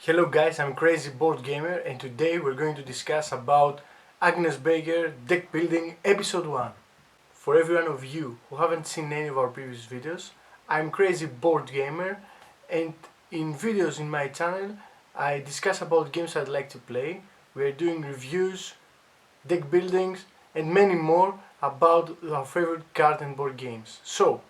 Hello guys, I'm Crazy Board Gamer and today we're going to discuss about Agnes Baker Deck Building Episode 1. For every one of you who haven't seen any of our previous videos, I'm Crazy Board Gamer and in videos in my channel I discuss about games I'd like to play. We're doing reviews, deck buildings and many more about our favorite card and board games. So,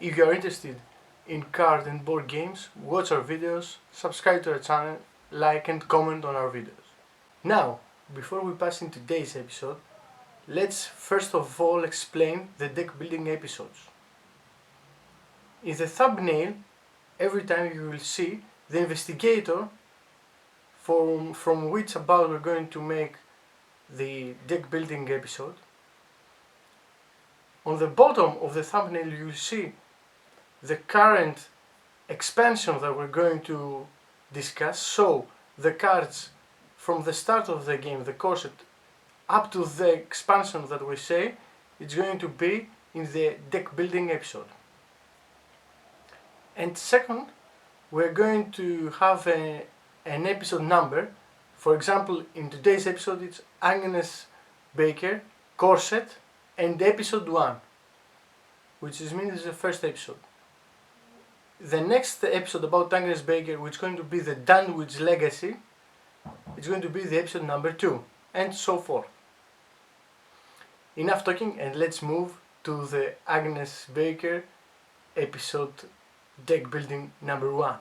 if you are interested in card and board games, watch our videos, subscribe to our channel, like and comment on our videos. Now, before we pass into today's episode, let's first of all explain the deck building episodes. In the thumbnail, every time you will see the investigator from which about we're going to make the deck building episode. On the bottom of the thumbnail you will see the current expansion that we're going to discuss, so the cards from the start of the game, the corset, up to the expansion that we say, it's going to be in the deck building episode. And second, we're going to have an episode number. For example, in today's episode it's Agnes Baker, Corset, and episode 1, which means the first episode. The next episode about Agnes Baker, which is going to be the Dunwich Legacy, it's going to be the episode number 2, and so forth. Enough talking and let's move to the Agnes Baker episode deck building number 1.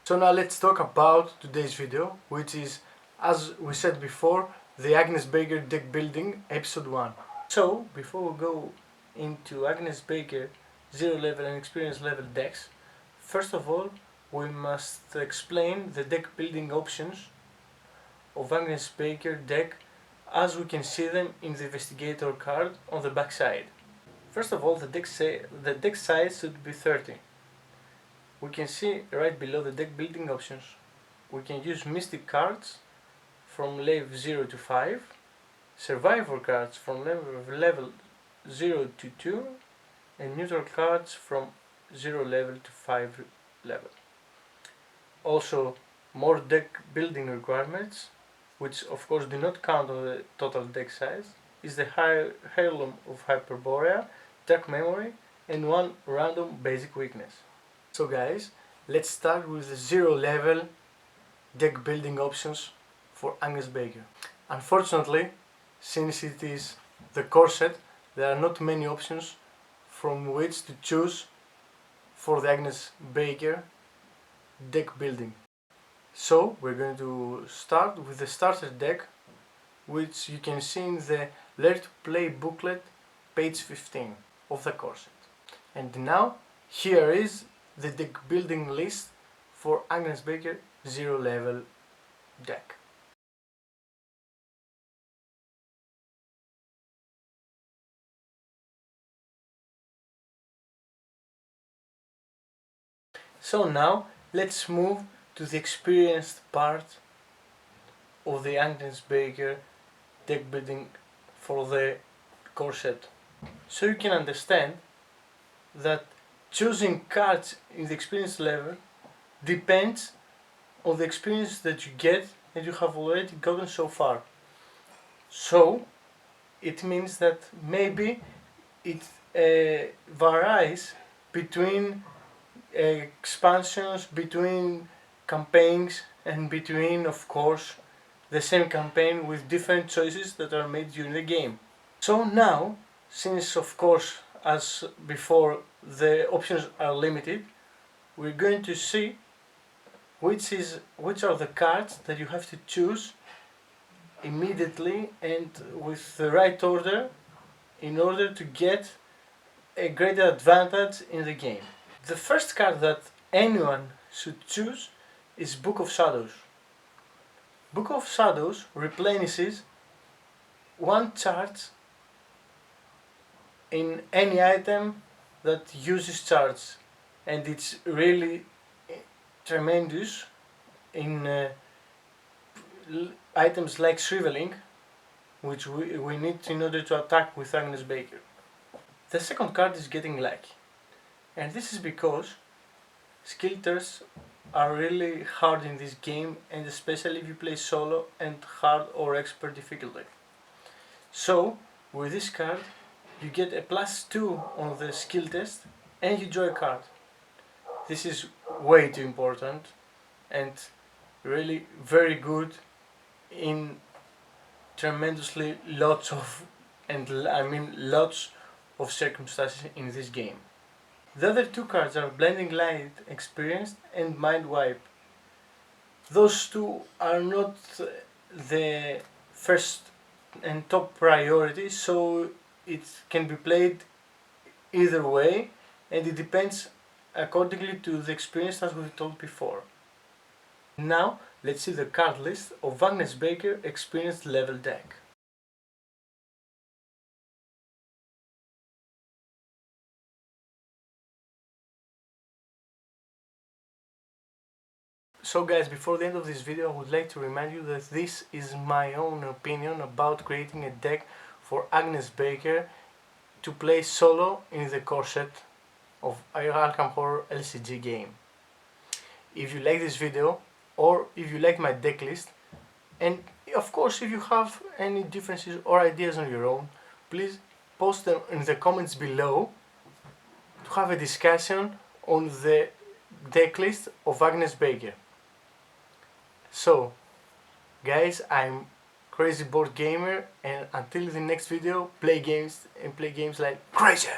So now let's talk about today's video, which is, as we said before, the Agnes Baker deck building episode 1. So before we go into Agnes Baker 0 level and experience level decks, first of all we must explain the deck building options of Agnes Baker deck as we can see them in the investigator card on the back side. First of all, the deck size should be 30. We can see right below the deck building options we can use mystic cards from level 0 to 5, survivor cards from level 0 to 2, and neutral cards from 0 level to 5 level. Also, more deck building requirements, which of course do not count on the total deck size, is the Heirloom of Hyperborea, Dark Memory, and one random basic weakness. So guys, let's start with the 0 level deck building options for Agnes Baker. Unfortunately, since it is the corset, there are not many options from which to choose for the Agnes Baker deck building. So we're going to start with the starter deck, which you can see in the Learn to Play booklet, page 15 of the corset. And now here is the deck building list for Agnes Baker 0 level deck. So now let's move to the experienced part of the Agnes Baker deck building for the corset. So you can understand that choosing cards in the experience level depends on the experience that you get and you have already gotten so far. So it means that maybe it varies between expansions, between campaigns, and between, of course, the same campaign with different choices that are made during the game. So now, since of course as before the options are limited, we're going to see which are the cards that you have to choose immediately and with the right order in order to get a greater advantage in the game. The first card that anyone should choose is Book of Shadows. Book of Shadows replenishes 1 charge in any item that uses charge, and it's really tremendous in items like Shriveling, which we need in order to attack with Agnes Baker. The second card is Getting Lucky, and this is because skill tests are really hard in this game, and especially if you play solo and hard or expert difficulty. So with this card you get a +2 on the skill test and you draw a card. This is way too important and really very good in tremendously lots of circumstances in this game. The other two cards are Blinding Light Experienced and Mind Wipe. Those two are not the first and top priority, so it can be played either way, and it depends accordingly to the experience as we told before. Now let's see the card list of Agnes Baker Experienced Level deck. So guys, before the end of this video I would like to remind you that this is my own opinion about creating a deck for Agnes Baker to play solo in the core set of Arkham Horror LCG game. If you like this video, or if you like my deck list, and of course if you have any differences or ideas on your own, please post them in the comments below to have a discussion on the deck list of Agnes Baker. So guys, I'm Crazy Board Gamer, and until the next video, play games like crazy!